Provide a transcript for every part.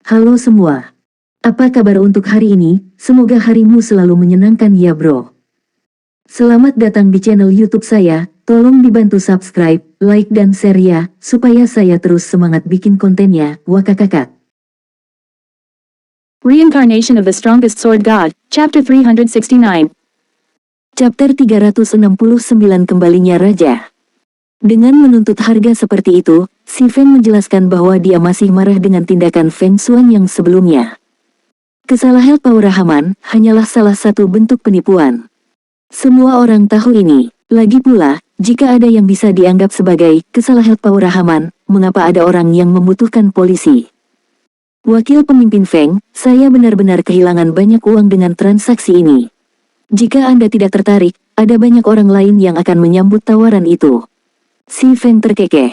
Halo semua. Apa kabar untuk hari ini? Semoga harimu selalu menyenangkan ya bro. Selamat datang di channel YouTube saya. Tolong dibantu subscribe, like dan share ya, supaya saya terus semangat bikin kontennya. Wakakakak. Reincarnation of the Strongest Sword God, Chapter 369. Chapter 369 Kembalinya Raja. Dengan menuntut harga seperti itu, si Feng menjelaskan bahwa dia masih marah dengan tindakan Feng Xuan yang sebelumnya. Kesalahan Paurahaman hanyalah salah satu bentuk penipuan. Semua orang tahu ini. Lagi pula, jika ada yang bisa dianggap sebagai kesalahan Paurahaman, mengapa ada orang yang membutuhkan polisi? Wakil pemimpin Feng, saya benar-benar kehilangan banyak uang dengan transaksi ini. Jika Anda tidak tertarik, ada banyak orang lain yang akan menyambut tawaran itu. Si Feng terkekeh.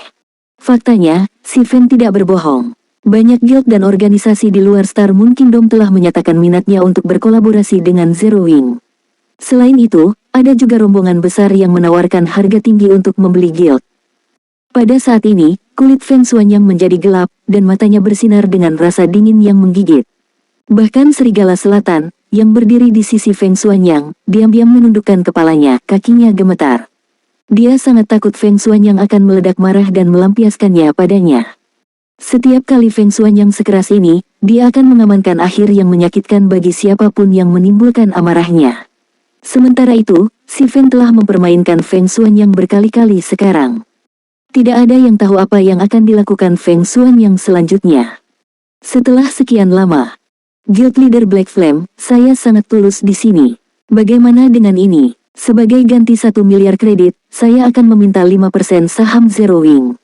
Faktanya, si Feng tidak berbohong. Banyak guild dan organisasi di luar Star Moon Kingdom telah menyatakan minatnya untuk berkolaborasi dengan Zero Wing. Selain itu, ada juga rombongan besar yang menawarkan harga tinggi untuk membeli guild. Pada saat ini, kulit Feng Xuanyang menjadi gelap, dan matanya bersinar dengan rasa dingin yang menggigit. Bahkan Serigala Selatan, yang berdiri di sisi Feng Xuanyang, diam-diam menundukkan kepalanya, kakinya gemetar. Dia sangat takut Feng Xuanyang akan meledak marah dan melampiaskannya padanya. Setiap kali Feng Xuanyang sekeras ini, dia akan mengamankan akhir yang menyakitkan bagi siapapun yang menimbulkan amarahnya. Sementara itu, si Feng telah mempermainkan Feng Xuanyang berkali-kali sekarang. Tidak ada yang tahu apa yang akan dilakukan Feng Xuanyang selanjutnya. Setelah sekian lama, Guild Leader Black Flame, saya sangat tulus di sini. Bagaimana dengan ini? Sebagai ganti 1 miliar kredit, saya akan meminta 5% saham Zero Wing.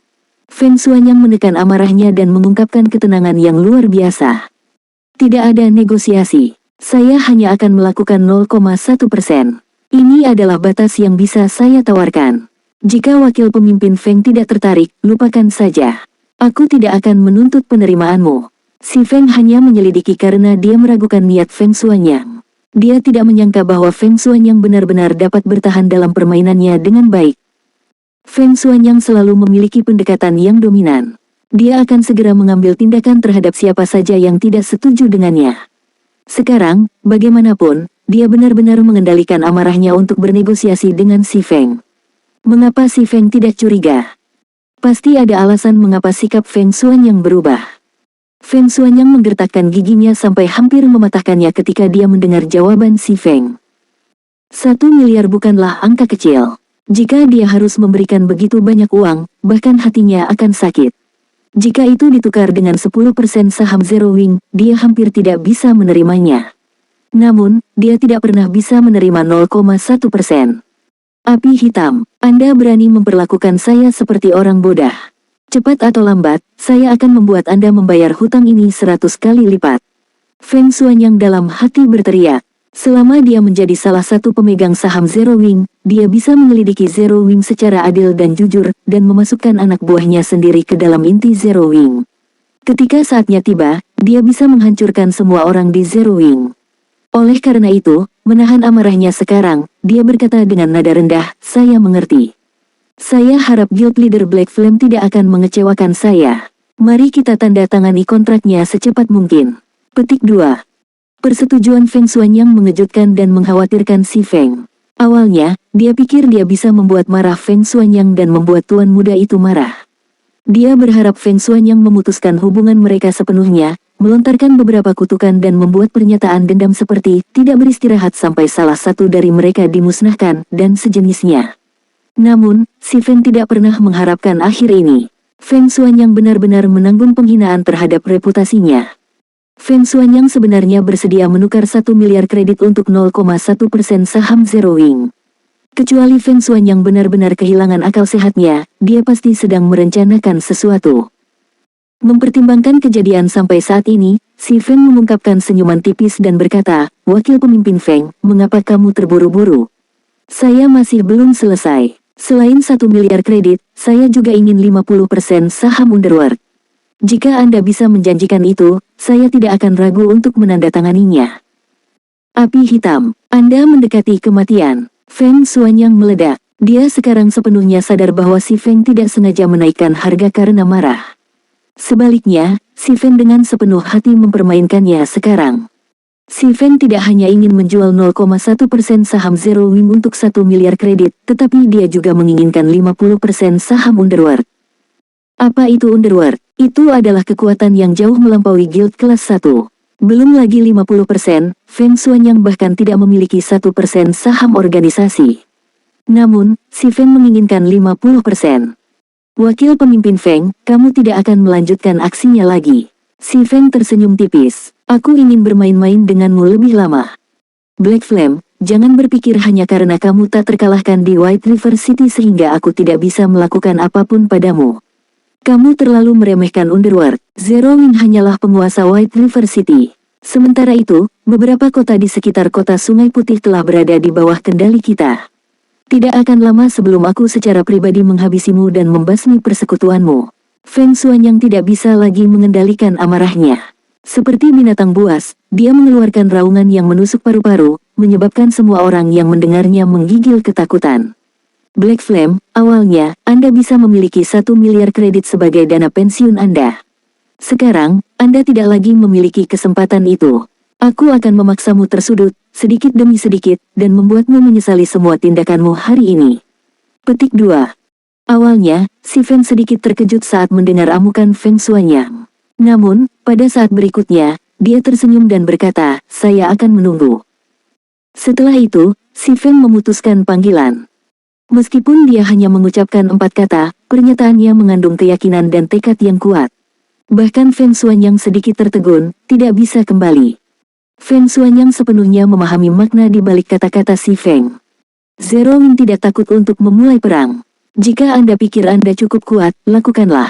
Feng Xuanyang menekan amarahnya dan mengungkapkan ketenangan yang luar biasa. Tidak ada negosiasi. Saya hanya akan melakukan 0,1%. Ini adalah batas yang bisa saya tawarkan. Jika wakil pemimpin Feng tidak tertarik, lupakan saja. Aku tidak akan menuntut penerimaanmu. Si Feng hanya menyelidiki karena dia meragukan niat Feng Xuanyang. Dia tidak menyangka bahwa Feng Xuanyang benar-benar dapat bertahan dalam permainannya dengan baik. Feng Xuanyang selalu memiliki pendekatan yang dominan. Dia akan segera mengambil tindakan terhadap siapa saja yang tidak setuju dengannya. Sekarang, bagaimanapun, dia benar-benar mengendalikan amarahnya untuk bernegosiasi dengan si Feng. Mengapa si Feng tidak curiga? Pasti ada alasan mengapa sikap Feng Xuanyang berubah. Feng Xuanyang menggertakkan giginya sampai hampir mematahkannya ketika dia mendengar jawaban si Feng. 1 miliar bukanlah angka kecil. Jika dia harus memberikan begitu banyak uang, bahkan hatinya akan sakit. Jika itu ditukar dengan 10% saham Zero Wing, dia hampir tidak bisa menerimanya. Namun, dia tidak pernah bisa menerima 0,1%. Api hitam, Anda berani memperlakukan saya seperti orang bodoh. Cepat atau lambat, saya akan membuat Anda membayar hutang ini 100 kali lipat. Feng Xuanyang dalam hati berteriak. Selama dia menjadi salah satu pemegang saham Zero Wing, dia bisa menyelidiki Zero Wing secara adil dan jujur, dan memasukkan anak buahnya sendiri ke dalam inti Zero Wing. Ketika saatnya tiba, dia bisa menghancurkan semua orang di Zero Wing. Oleh karena itu, menahan amarahnya sekarang, dia berkata dengan nada rendah, "Saya mengerti. Saya harap Guild Leader Black Flame tidak akan mengecewakan saya. Mari kita tanda tangani kontraknya secepat mungkin." Petik 2. Persetujuan Feng Xuanyang mengejutkan dan mengkhawatirkan si Feng. Awalnya, dia pikir dia bisa membuat marah Feng Xuanyang dan membuat tuan muda itu marah. Dia berharap Feng Xuanyang memutuskan hubungan mereka sepenuhnya, melontarkan beberapa kutukan dan membuat pernyataan dendam seperti tidak beristirahat sampai salah satu dari mereka dimusnahkan, dan sejenisnya. Namun, si Feng tidak pernah mengharapkan akhir ini. Feng Xuanyang benar-benar menanggung penghinaan terhadap reputasinya. Feng Xuanyang sebenarnya bersedia menukar 1 miliar kredit untuk 0,1% saham Zero Wing. Kecuali Feng Xuanyang benar-benar kehilangan akal sehatnya, dia pasti sedang merencanakan sesuatu. Mempertimbangkan kejadian sampai saat ini, si Feng mengungkapkan senyuman tipis dan berkata, "Wakil pemimpin Feng, mengapa kamu terburu-buru? Saya masih belum selesai. Selain 1 miliar kredit, saya juga ingin 50% saham Underworld. Jika Anda bisa menjanjikan itu, saya tidak akan ragu untuk menandatanganinya." Api hitam, Anda mendekati kematian. Feng Xuanyang meledak. Dia sekarang sepenuhnya sadar bahwa si Feng tidak sengaja menaikkan harga karena marah. Sebaliknya, si Feng dengan sepenuh hati mempermainkannya sekarang. Si Feng tidak hanya ingin menjual 0,1% saham Zero Wing untuk 1 miliar kredit, tetapi dia juga menginginkan 50% saham Underworld. Apa itu Underworld? Itu adalah kekuatan yang jauh melampaui guild kelas 1. Belum lagi 50%, Feng Xuanyang bahkan tidak memiliki 1% saham organisasi. Namun, si Feng menginginkan 50%. Wakil pemimpin Feng, kamu tidak akan melanjutkan aksinya lagi. Si Feng tersenyum tipis. Aku ingin bermain-main denganmu lebih lama. Black Flame, jangan berpikir hanya karena kamu tak terkalahkan di White River City sehingga aku tidak bisa melakukan apapun padamu. Kamu terlalu meremehkan Underworld. Zero Wing hanyalah penguasa White River City. Sementara itu, beberapa kota di sekitar kota Sungai Putih telah berada di bawah kendali kita. Tidak akan lama sebelum aku secara pribadi menghabisimu dan membasmi persekutuanmu. Feng Xuanyang tidak bisa lagi mengendalikan amarahnya. Seperti binatang buas, dia mengeluarkan raungan yang menusuk paru-paru, menyebabkan semua orang yang mendengarnya menggigil ketakutan. Black Flame, awalnya, Anda bisa memiliki 1 miliar kredit sebagai dana pensiun Anda. Sekarang, Anda tidak lagi memiliki kesempatan itu. Aku akan memaksamu tersudut, sedikit demi sedikit, dan membuatmu menyesali semua tindakanmu hari ini. Petik 2. Awalnya, si Feng sedikit terkejut saat mendengar amukan Feng Xuanyang. Namun, pada saat berikutnya, dia tersenyum dan berkata, saya akan menunggu. Setelah itu, si Feng memutuskan panggilan. Meskipun dia hanya mengucapkan 4 kata, pernyataannya mengandung keyakinan dan tekad yang kuat. Bahkan Feng Xuanyang sedikit tertegun, tidak bisa kembali. Feng Xuanyang sepenuhnya memahami makna di balik kata-kata si Feng. Zero Wing tidak takut untuk memulai perang. Jika Anda pikir Anda cukup kuat, lakukanlah.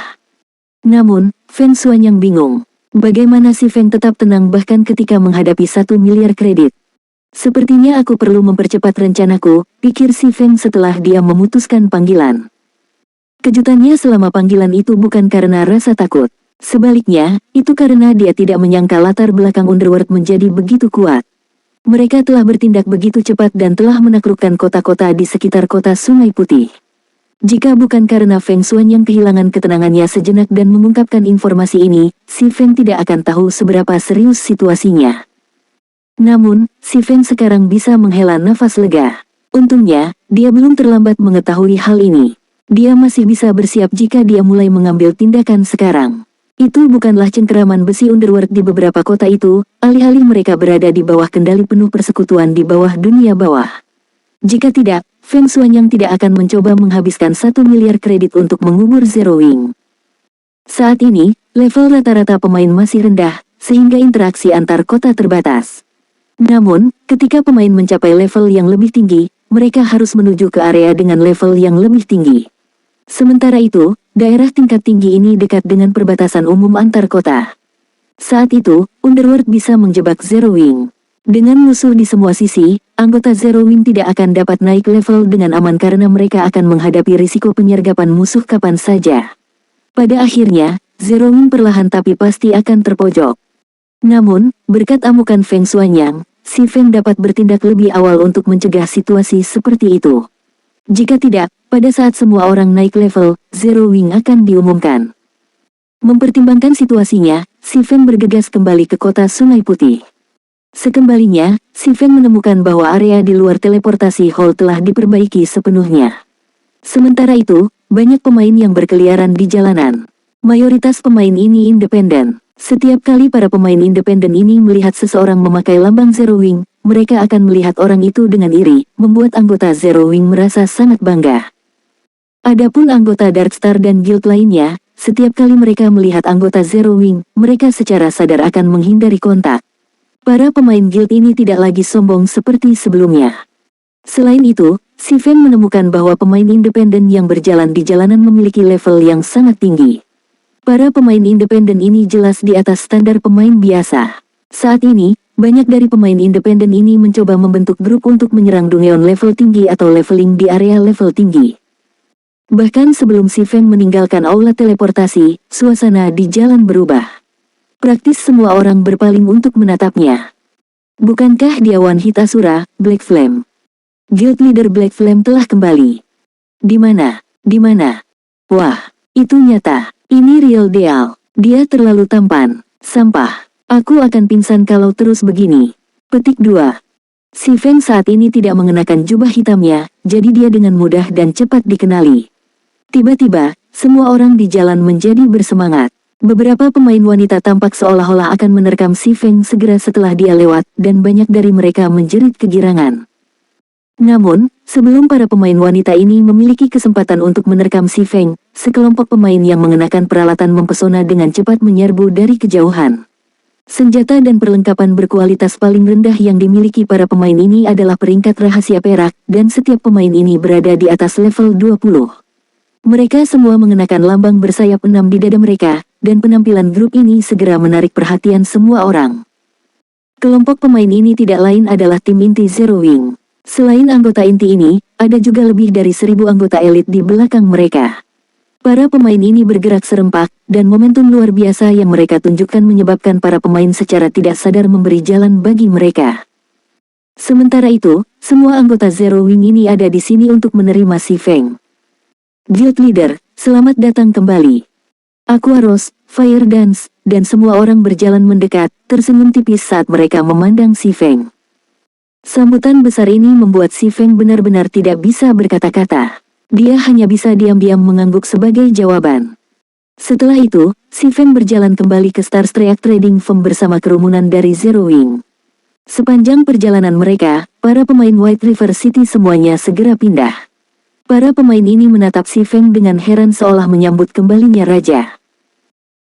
Namun, Feng Xuanyang bingung. Bagaimana si Feng tetap tenang bahkan ketika menghadapi 1 miliar kredit? Sepertinya aku perlu mempercepat rencanaku, pikir si Feng setelah dia memutuskan panggilan. Kejutannya selama panggilan itu bukan karena rasa takut. Sebaliknya, itu karena dia tidak menyangka latar belakang Underworld menjadi begitu kuat. Mereka telah bertindak begitu cepat dan telah menaklukkan kota-kota di sekitar kota Sungai Putih. Jika bukan karena Feng Xuanyang kehilangan ketenangannya sejenak dan mengungkapkan informasi ini, si Feng tidak akan tahu seberapa serius situasinya. Namun, si Feng sekarang bisa menghela nafas lega. Untungnya, dia belum terlambat mengetahui hal ini. Dia masih bisa bersiap jika dia mulai mengambil tindakan sekarang. Itu bukanlah cengkeraman besi Underworld di beberapa kota itu, alih-alih mereka berada di bawah kendali penuh persekutuan di bawah dunia bawah. Jika tidak, Feng Xuanyang tidak akan mencoba menghabiskan 1 miliar kredit untuk mengubur Zero Wing. Saat ini, level rata-rata pemain masih rendah, sehingga interaksi antar kota terbatas. Namun, ketika pemain mencapai level yang lebih tinggi, mereka harus menuju ke area dengan level yang lebih tinggi. Sementara itu, daerah tingkat tinggi ini dekat dengan perbatasan umum antar kota. Saat itu, Underworld bisa menjebak Zero Wing. Dengan musuh di semua sisi, anggota Zero Wing tidak akan dapat naik level dengan aman karena mereka akan menghadapi risiko penyergapan musuh kapan saja. Pada akhirnya, Zero Wing perlahan tapi pasti akan terpojok. Namun, berkat amukan Feng Xuanyang, si Feng dapat bertindak lebih awal untuk mencegah situasi seperti itu. Jika tidak, pada saat semua orang naik level, Zero Wing akan diumumkan. Mempertimbangkan situasinya, si Feng bergegas kembali ke kota Sungai Putih. Sekembalinya, si Feng menemukan bahwa area di luar teleportasi hall telah diperbaiki sepenuhnya. Sementara itu, banyak pemain yang berkeliaran di jalanan. Mayoritas pemain ini independen. Setiap kali para pemain independen ini melihat seseorang memakai lambang Zero Wing, mereka akan melihat orang itu dengan iri, membuat anggota Zero Wing merasa sangat bangga. Adapun anggota Darkstar dan guild lainnya, setiap kali mereka melihat anggota Zero Wing, mereka secara sadar akan menghindari kontak. Para pemain guild ini tidak lagi sombong seperti sebelumnya. Selain itu, si Feng menemukan bahwa pemain independen yang berjalan di jalanan memiliki level yang sangat tinggi. Para pemain independen ini jelas di atas standar pemain biasa. Saat ini, banyak dari pemain independen ini mencoba membentuk grup untuk menyerang Dungeon level tinggi atau leveling di area level tinggi. Bahkan sebelum si Feng meninggalkan aula teleportasi, suasana di jalan berubah. Praktis semua orang berpaling untuk menatapnya. Bukankah dia One Hit Asura, Black Flame? Guild leader Black Flame telah kembali. Di mana? Di mana? Wah, itu nyata. Ini real deal. Dia terlalu tampan. Sampah. Aku akan pingsan kalau terus begini. Petik 2. Si Feng saat ini tidak mengenakan jubah hitamnya, jadi dia dengan mudah dan cepat dikenali. Tiba-tiba, semua orang di jalan menjadi bersemangat. Beberapa pemain wanita tampak seolah-olah akan menerkam si Feng segera setelah dia lewat, dan banyak dari mereka menjerit kegirangan. Namun, sebelum para pemain wanita ini memiliki kesempatan untuk menerkam si Feng, sekelompok pemain yang mengenakan peralatan mempesona dengan cepat menyerbu dari kejauhan. Senjata dan perlengkapan berkualitas paling rendah yang dimiliki para pemain ini adalah peringkat rahasia perak, dan setiap pemain ini berada di atas level 20. Mereka semua mengenakan lambang bersayap 6 di dada mereka, dan penampilan grup ini segera menarik perhatian semua orang. Kelompok pemain ini tidak lain adalah tim inti Zero Wing. Selain anggota inti ini, ada juga lebih dari 1000 anggota elit di belakang mereka. Para pemain ini bergerak serempak, dan momentum luar biasa yang mereka tunjukkan menyebabkan para pemain secara tidak sadar memberi jalan bagi mereka. Sementara itu, semua anggota Zero Wing ini ada di sini untuk menerima si Feng. Guild Leader, selamat datang kembali. Aqua Rose, Fire Dance, dan semua orang berjalan mendekat, tersenyum tipis saat mereka memandang si Feng. Sambutan besar ini membuat si Feng benar-benar tidak bisa berkata-kata. Dia hanya bisa diam-diam mengangguk sebagai jawaban. Setelah itu, si Feng berjalan kembali ke Star Streak Trading Firm bersama kerumunan dari Zero Wing. Sepanjang perjalanan mereka, para pemain White River City semuanya segera pindah. Para pemain ini menatap si Feng dengan heran seolah menyambut kembalinya raja.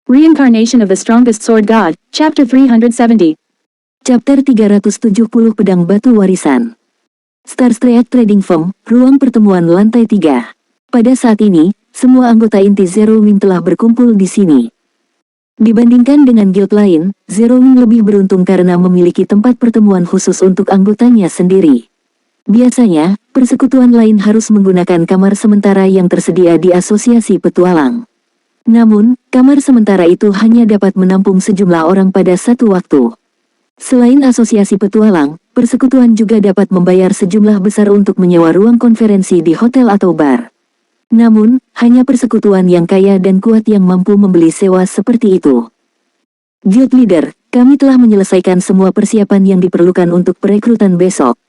Reincarnation of the Strongest Sword God, Chapter 370. Chapter 370 Pedang Batu Warisan. Star Streak Trading Firm, ruang pertemuan lantai 3. Pada saat ini, semua anggota inti Zero Wing telah berkumpul di sini. Dibandingkan dengan guild lain, Zero Wing lebih beruntung karena memiliki tempat pertemuan khusus untuk anggotanya sendiri. Biasanya, persekutuan lain harus menggunakan kamar sementara yang tersedia di asosiasi petualang. Namun, kamar sementara itu hanya dapat menampung sejumlah orang pada satu waktu. Selain asosiasi petualang, persekutuan juga dapat membayar sejumlah besar untuk menyewa ruang konferensi di hotel atau bar. Namun, hanya persekutuan yang kaya dan kuat yang mampu membeli sewa seperti itu. Guild Leader, kami telah menyelesaikan semua persiapan yang diperlukan untuk perekrutan besok.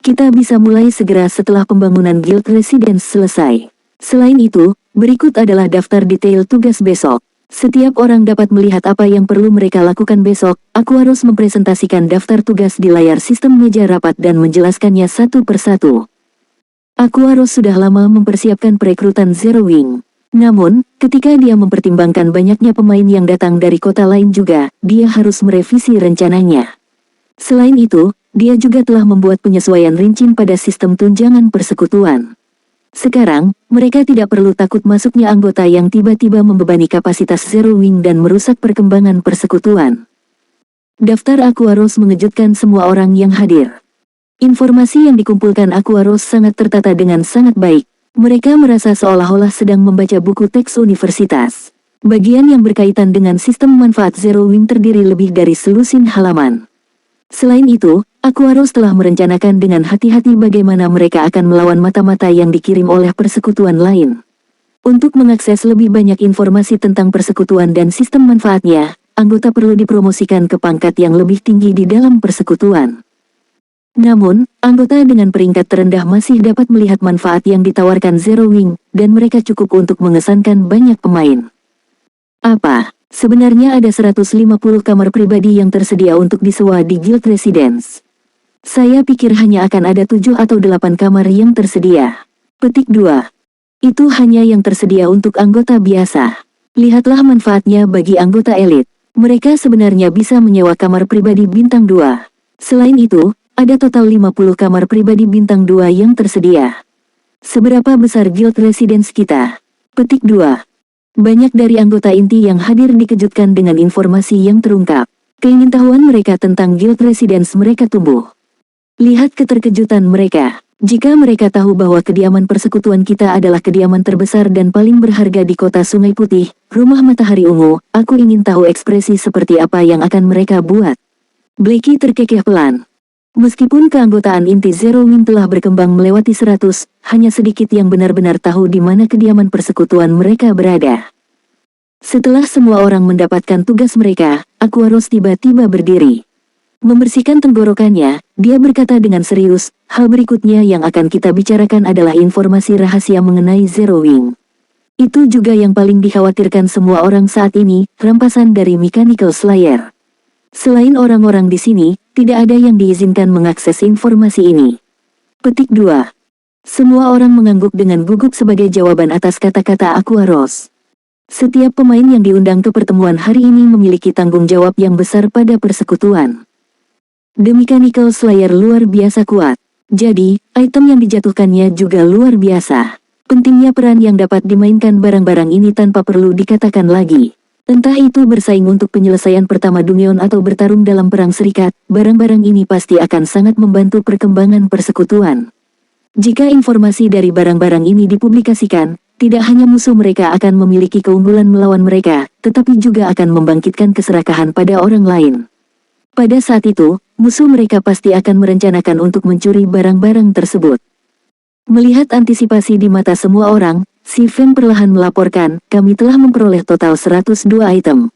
Kita bisa mulai segera setelah pembangunan Guild Residence selesai. Selain itu, berikut adalah daftar detail tugas besok. Setiap orang dapat melihat apa yang perlu mereka lakukan besok. Aku harus mempresentasikan daftar tugas di layar sistem meja rapat dan menjelaskannya satu persatu. Aku harus sudah lama mempersiapkan perekrutan Zero Wing. Namun, ketika dia mempertimbangkan banyaknya pemain yang datang dari kota lain juga, dia harus merevisi rencananya. Selain itu, dia juga telah membuat penyesuaian rinci pada sistem tunjangan persekutuan. Sekarang, mereka tidak perlu takut masuknya anggota yang tiba-tiba membebani kapasitas Zero Wing dan merusak perkembangan persekutuan. Daftar Aqua Rose mengejutkan semua orang yang hadir. Informasi yang dikumpulkan Aqua Rose sangat tertata dengan sangat baik. Mereka merasa seolah-olah sedang membaca buku teks universitas. Bagian yang berkaitan dengan sistem manfaat Zero Wing terdiri lebih dari selusin halaman. Selain itu, Aqua Rose telah merencanakan dengan hati-hati bagaimana mereka akan melawan mata-mata yang dikirim oleh persekutuan lain. Untuk mengakses lebih banyak informasi tentang persekutuan dan sistem manfaatnya, anggota perlu dipromosikan ke pangkat yang lebih tinggi di dalam persekutuan. Namun, anggota dengan peringkat terendah masih dapat melihat manfaat yang ditawarkan Zero Wing, dan mereka cukup untuk mengesankan banyak pemain. Apa? Sebenarnya ada 150 kamar pribadi yang tersedia untuk disewa di Guild Residence. Saya pikir hanya akan ada 7 atau 8 kamar yang tersedia. Petik 2. Itu hanya yang tersedia untuk anggota biasa. Lihatlah manfaatnya bagi anggota elit. Mereka sebenarnya bisa menyewa kamar pribadi bintang 2. Selain itu, ada total 50 kamar pribadi bintang 2 yang tersedia. Seberapa besar Guild Residence kita? Petik 2. Banyak dari anggota inti yang hadir dikejutkan dengan informasi yang terungkap. Keingintahuan mereka tentang Guild Residence mereka tumbuh. Lihat keterkejutan mereka. Jika mereka tahu bahwa kediaman persekutuan kita adalah kediaman terbesar dan paling berharga di kota Sungai Putih, rumah matahari ungu, aku ingin tahu ekspresi seperti apa yang akan mereka buat. Blackie terkekeh pelan. Meskipun keanggotaan inti Zero Wing telah berkembang melewati 100, hanya sedikit yang benar-benar tahu di mana kediaman persekutuan mereka berada. Setelah semua orang mendapatkan tugas mereka, Aquaros tiba-tiba berdiri. Membersihkan tenggorokannya, dia berkata dengan serius, hal berikutnya yang akan kita bicarakan adalah informasi rahasia mengenai Zero Wing. Itu juga yang paling dikhawatirkan semua orang saat ini, rampasan dari Mechanical Slayer. Selain orang-orang di sini, tidak ada yang diizinkan mengakses informasi ini. Petik 2. Semua orang mengangguk dengan gugup sebagai jawaban atas kata-kata Aquaros. Setiap pemain yang diundang ke pertemuan hari ini memiliki tanggung jawab yang besar pada persekutuan. The Mechanical Slayer luar biasa kuat. Jadi, item yang dijatuhkannya juga luar biasa. Pentingnya peran yang dapat dimainkan barang-barang ini tanpa perlu dikatakan lagi. Entah itu bersaing untuk penyelesaian pertama Dungeon atau bertarung dalam perang serikat, barang-barang ini pasti akan sangat membantu perkembangan persekutuan. Jika informasi dari barang-barang ini dipublikasikan, tidak hanya musuh mereka akan memiliki keunggulan melawan mereka, tetapi juga akan membangkitkan keserakahan pada orang lain. Pada saat itu, musuh mereka pasti akan merencanakan untuk mencuri barang-barang tersebut. Melihat antisipasi di mata semua orang, si Fen perlahan melaporkan, kami telah memperoleh total 102 item.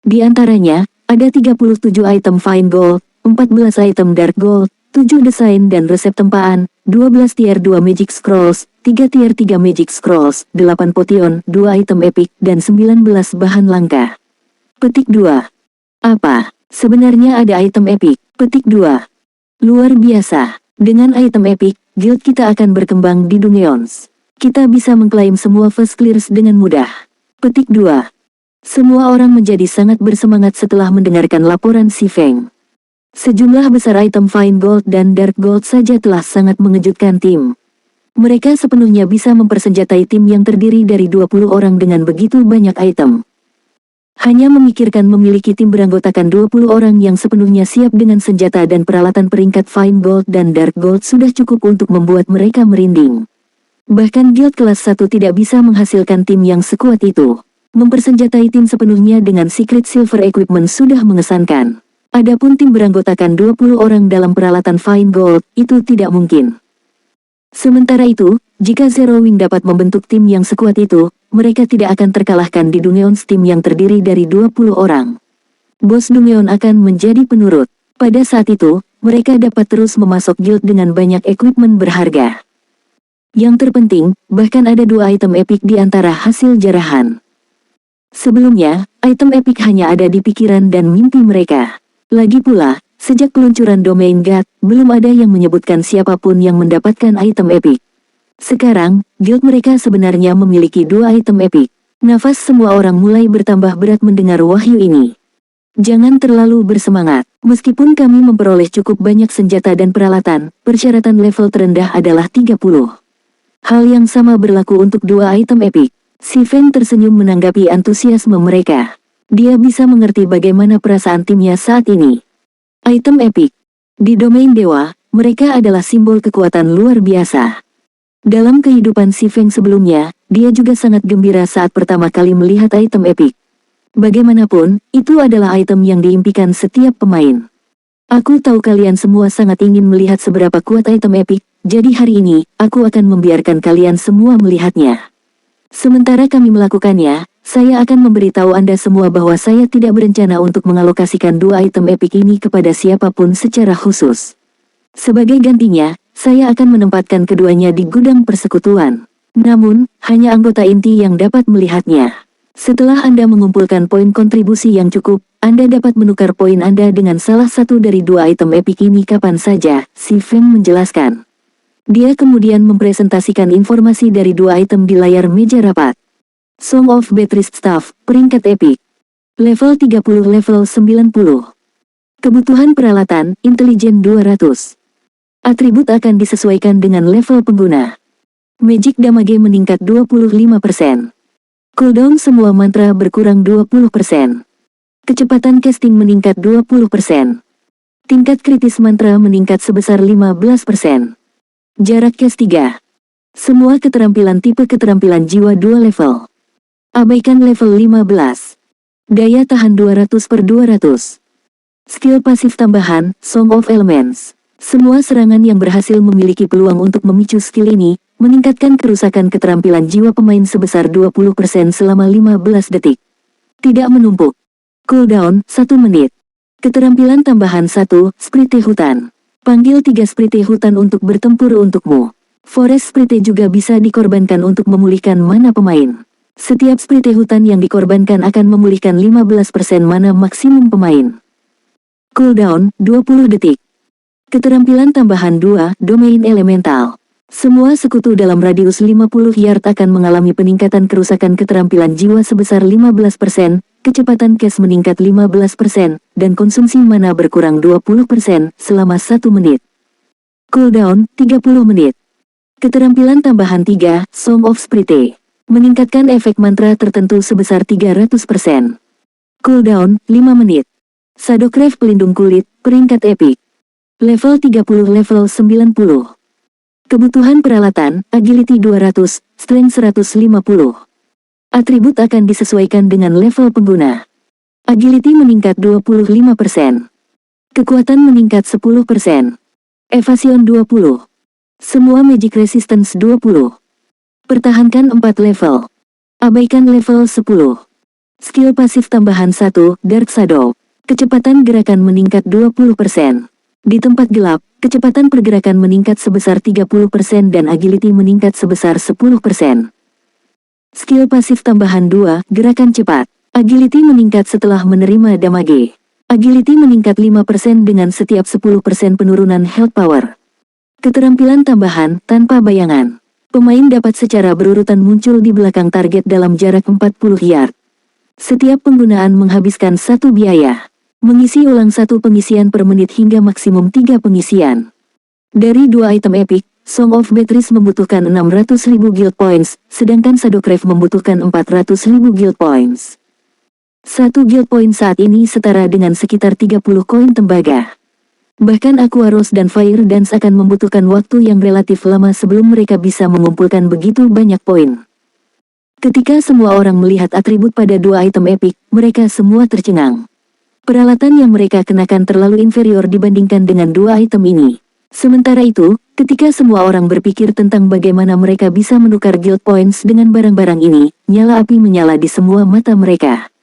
Di antaranya, ada 37 item Fine Gold, 14 item Dark Gold, 7 desain dan resep tempaan, 12 tier 2 Magic Scrolls, 3 tier 3 Magic Scrolls, 8 potion, 2 item epic, dan 19 bahan langka. Petik 2. Apa? Sebenarnya ada item epic. Petik 2. Luar biasa. Dengan item epic, guild kita akan berkembang di Dungeons. Kita bisa mengklaim semua first clears dengan mudah. Petik 2. Semua orang menjadi sangat bersemangat setelah mendengarkan laporan si Feng. Sejumlah besar item Fine Gold dan Dark Gold saja telah sangat mengejutkan tim. Mereka sepenuhnya bisa mempersenjatai tim yang terdiri dari 20 orang dengan begitu banyak item. Hanya memikirkan memiliki tim beranggotakan 20 orang yang sepenuhnya siap dengan senjata dan peralatan peringkat Fine Gold dan Dark Gold sudah cukup untuk membuat mereka merinding. Bahkan guild kelas 1 tidak bisa menghasilkan tim yang sekuat itu. Mempersenjatai tim sepenuhnya dengan Secret Silver Equipment sudah mengesankan. Adapun tim beranggotakan 20 orang dalam peralatan Fine Gold, itu tidak mungkin. Sementara itu, jika Zero Wing dapat membentuk tim yang sekuat itu, mereka tidak akan terkalahkan di Dungeons tim yang terdiri dari 20 orang. Bos Dungeon akan menjadi penurut. Pada saat itu, mereka dapat terus memasok guild dengan banyak equipment berharga. Yang terpenting, bahkan ada 2 item epic di antara hasil jarahan. Sebelumnya, item epic hanya ada di pikiran dan mimpi mereka. Lagi pula, sejak peluncuran Domain God, belum ada yang menyebutkan siapapun yang mendapatkan item epic. Sekarang, guild mereka sebenarnya memiliki 2 item epic. Nafas semua orang mulai bertambah berat mendengar wahyu ini. Jangan terlalu bersemangat. Meskipun kami memperoleh cukup banyak senjata dan peralatan, persyaratan level terendah adalah 30. Hal yang sama berlaku untuk 2 item epic. Si Fen tersenyum menanggapi antusiasme mereka. Dia bisa mengerti bagaimana perasaan timnya saat ini. Item epic. Di domain dewa, mereka adalah simbol kekuatan luar biasa. Dalam kehidupan si Feng sebelumnya, dia juga sangat gembira saat pertama kali melihat item epic. Bagaimanapun, itu adalah item yang diimpikan setiap pemain. Aku tahu kalian semua sangat ingin melihat seberapa kuat item epic, jadi hari ini, aku akan membiarkan kalian semua melihatnya. Sementara kami melakukannya, saya akan memberitahu Anda semua bahwa saya tidak berencana untuk mengalokasikan 2 item epic ini kepada siapapun secara khusus. Sebagai gantinya, saya akan menempatkan keduanya di gudang persekutuan. Namun, hanya anggota inti yang dapat melihatnya. Setelah Anda mengumpulkan poin kontribusi yang cukup, Anda dapat menukar poin Anda dengan salah satu dari 2 item epic ini kapan saja, si Feng menjelaskan. Dia kemudian mempresentasikan informasi dari 2 item di layar meja rapat. Song of Beatrice Staff, peringkat epic. Level 30 level 90. Kebutuhan peralatan, intelijen 200. Atribut akan disesuaikan dengan level pengguna. Magic damage meningkat 25%. Cooldown semua mantra berkurang 20%. Kecepatan casting meningkat 20%. Tingkat kritis mantra meningkat sebesar 15%. Jarak cast 3. Semua keterampilan tipe keterampilan jiwa 2 level. Abaikan level 15. Daya tahan 200/200. Skill pasif tambahan, Song of Elements. Semua serangan yang berhasil memiliki peluang untuk memicu skill ini, meningkatkan kerusakan keterampilan jiwa pemain sebesar 20% selama 15 detik. Tidak menumpuk. Cooldown, 1 menit. Keterampilan tambahan 1, Sprite Hutan. Panggil 3 Sprite Hutan untuk bertempur untukmu. Forest Sprite juga bisa dikorbankan untuk memulihkan mana pemain. Setiap Sprite Hutan yang dikorbankan akan memulihkan 15% mana maksimum pemain. Cooldown, 20 detik. Keterampilan tambahan 2, Domain Elemental. Semua sekutu dalam radius 50 yard akan mengalami peningkatan kerusakan keterampilan jiwa sebesar 15%, kecepatan cast meningkat 15%, dan konsumsi mana berkurang 20% selama 1 menit. Cooldown, 30 menit. Keterampilan tambahan 3, Song of Sprite. Meningkatkan efek mantra tertentu sebesar 300%. Cooldown, 5 menit. Shadowcraft Pelindung Kulit, peringkat epik. Level 30 level 90. Kebutuhan peralatan, Agility 200, Strength 150. Atribut akan disesuaikan dengan level pengguna. Agility meningkat 25%. Kekuatan meningkat 10%. Evasion 20. Semua Magic Resistance 20. Pertahankan 4 level. Abaikan level 10. Skill pasif tambahan 1, Dark Shadow. Kecepatan gerakan meningkat 20%. Di tempat gelap, kecepatan pergerakan meningkat sebesar 30% dan agility meningkat sebesar 10%. Skill pasif tambahan 2, Gerakan Cepat. Agility meningkat setelah menerima damage. Agility meningkat 5% dengan setiap 10% penurunan health power. Keterampilan tambahan, Tanpa Bayangan. Pemain dapat secara berurutan muncul di belakang target dalam jarak 40 yard. Setiap penggunaan menghabiskan 1 biaya. Mengisi ulang 1 pengisian per menit hingga maksimum 3 pengisian. Dari 2 item epic, Song of Beatrice membutuhkan 600.000 guild points, sedangkan Shadowcraft membutuhkan 400.000 guild points. 1 guild point saat ini setara dengan sekitar 30 koin tembaga. Bahkan Aqua Rose dan Fire Dance akan membutuhkan waktu yang relatif lama sebelum mereka bisa mengumpulkan begitu banyak poin. Ketika semua orang melihat atribut pada 2 item epic, mereka semua tercengang. Peralatan yang mereka kenakan terlalu inferior dibandingkan dengan 2 item ini. Sementara itu, ketika semua orang berpikir tentang bagaimana mereka bisa menukar guild points dengan barang-barang ini, nyala api menyala di semua mata mereka.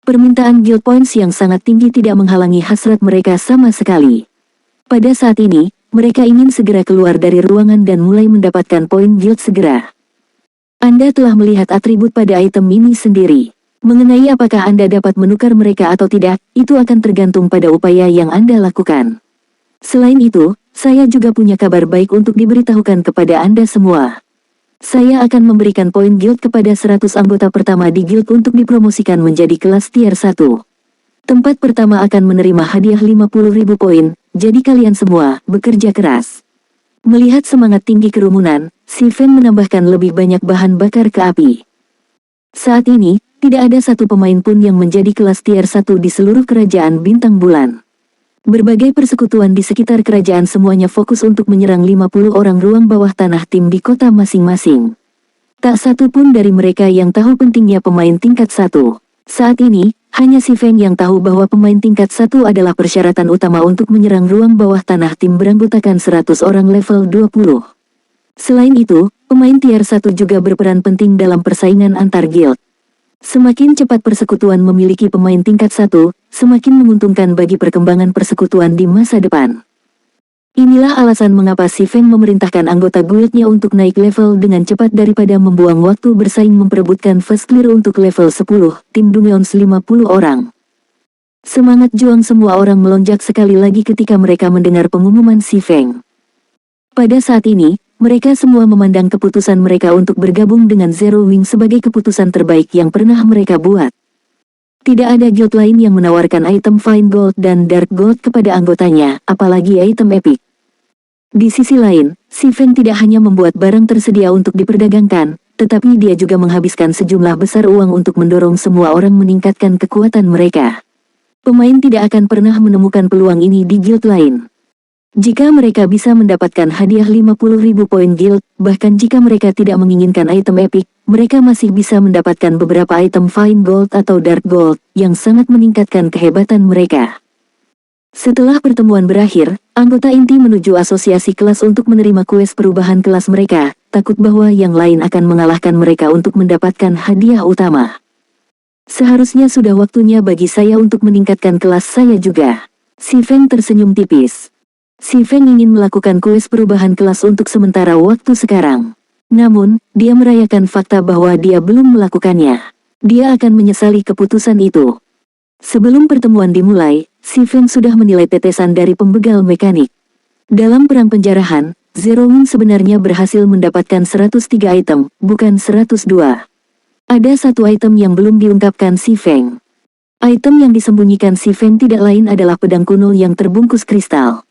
Permintaan guild points yang sangat tinggi tidak menghalangi hasrat mereka sama sekali. Pada saat ini, mereka ingin segera keluar dari ruangan dan mulai mendapatkan poin guild segera. Anda telah melihat atribut pada item ini sendiri. Mengenai apakah Anda dapat menukar mereka atau tidak, itu akan tergantung pada upaya yang Anda lakukan. Selain itu, saya juga punya kabar baik untuk diberitahukan kepada Anda semua. Saya akan memberikan poin guild kepada 100 anggota pertama di guild untuk dipromosikan menjadi kelas tier 1. Tempat pertama akan menerima hadiah 50.000 poin, jadi kalian semua, bekerja keras. Melihat semangat tinggi kerumunan, si Fen menambahkan lebih banyak bahan bakar ke api. Saat ini, tidak ada satu pemain pun yang menjadi kelas tier 1 di seluruh kerajaan bintang bulan. Berbagai persekutuan di sekitar kerajaan semuanya fokus untuk menyerang 50 orang ruang bawah tanah tim di kota masing-masing. Tak satu pun dari mereka yang tahu pentingnya pemain tingkat 1. Saat ini, hanya si Feng yang tahu bahwa pemain tingkat 1 adalah persyaratan utama untuk menyerang ruang bawah tanah tim beranggotakan 100 orang level 20. Selain itu, pemain tier 1 juga berperan penting dalam persaingan antar guild. Semakin cepat persekutuan memiliki pemain tingkat 1, semakin menguntungkan bagi perkembangan persekutuan di masa depan. Inilah alasan mengapa si Feng memerintahkan anggota guildnya untuk naik level dengan cepat daripada membuang waktu bersaing memperebutkan fast clear untuk level 10, tim Dungeons 50 orang. Semangat juang semua orang melonjak sekali lagi ketika mereka mendengar pengumuman si Feng. Pada saat ini, mereka semua memandang keputusan mereka untuk bergabung dengan Zero Wing sebagai keputusan terbaik yang pernah mereka buat. Tidak ada guild lain yang menawarkan item Fine Gold dan Dark Gold kepada anggotanya, apalagi item epic. Di sisi lain, si Feng tidak hanya membuat barang tersedia untuk diperdagangkan, tetapi dia juga menghabiskan sejumlah besar uang untuk mendorong semua orang meningkatkan kekuatan mereka. Pemain tidak akan pernah menemukan peluang ini di guild lain. Jika mereka bisa mendapatkan hadiah 50.000 poin guild, bahkan jika mereka tidak menginginkan item epic, mereka masih bisa mendapatkan beberapa item Fine Gold atau Dark Gold, yang sangat meningkatkan kehebatan mereka. Setelah pertemuan berakhir, anggota inti menuju asosiasi kelas untuk menerima kues perubahan kelas mereka, takut bahwa yang lain akan mengalahkan mereka untuk mendapatkan hadiah utama. Seharusnya sudah waktunya bagi saya untuk meningkatkan kelas saya juga. Si Feng tersenyum tipis. Si Feng ingin melakukan quest perubahan kelas untuk sementara waktu sekarang. Namun, dia merayakan fakta bahwa dia belum melakukannya. Dia akan menyesali keputusan itu. Sebelum pertemuan dimulai, si Feng sudah menilai tetesan dari pembegal mekanik. Dalam perang penjarahan, Zero Wing sebenarnya berhasil mendapatkan 103 item, bukan 102. Ada satu item yang belum diungkapkan si Feng. Item yang disembunyikan si Feng tidak lain adalah pedang kuno yang terbungkus kristal.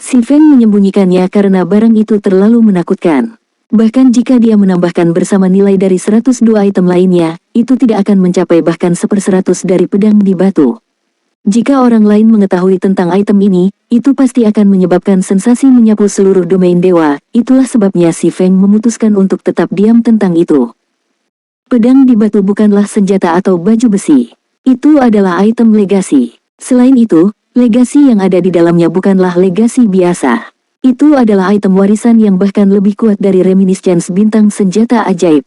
Si Feng menyembunyikannya karena barang itu terlalu menakutkan. Bahkan jika dia menambahkan bersama nilai dari 102 item lainnya, itu tidak akan mencapai bahkan 1/100 dari pedang di batu. Jika orang lain mengetahui tentang item ini, itu pasti akan menyebabkan sensasi menyapu seluruh domain dewa. Itulah sebabnya si Feng memutuskan untuk tetap diam tentang itu. Pedang di batu bukanlah senjata atau baju besi. Itu adalah item legasi. Selain itu, legasi yang ada di dalamnya bukanlah legasi biasa. Itu adalah item warisan yang bahkan lebih kuat dari reminiscence bintang senjata ajaib.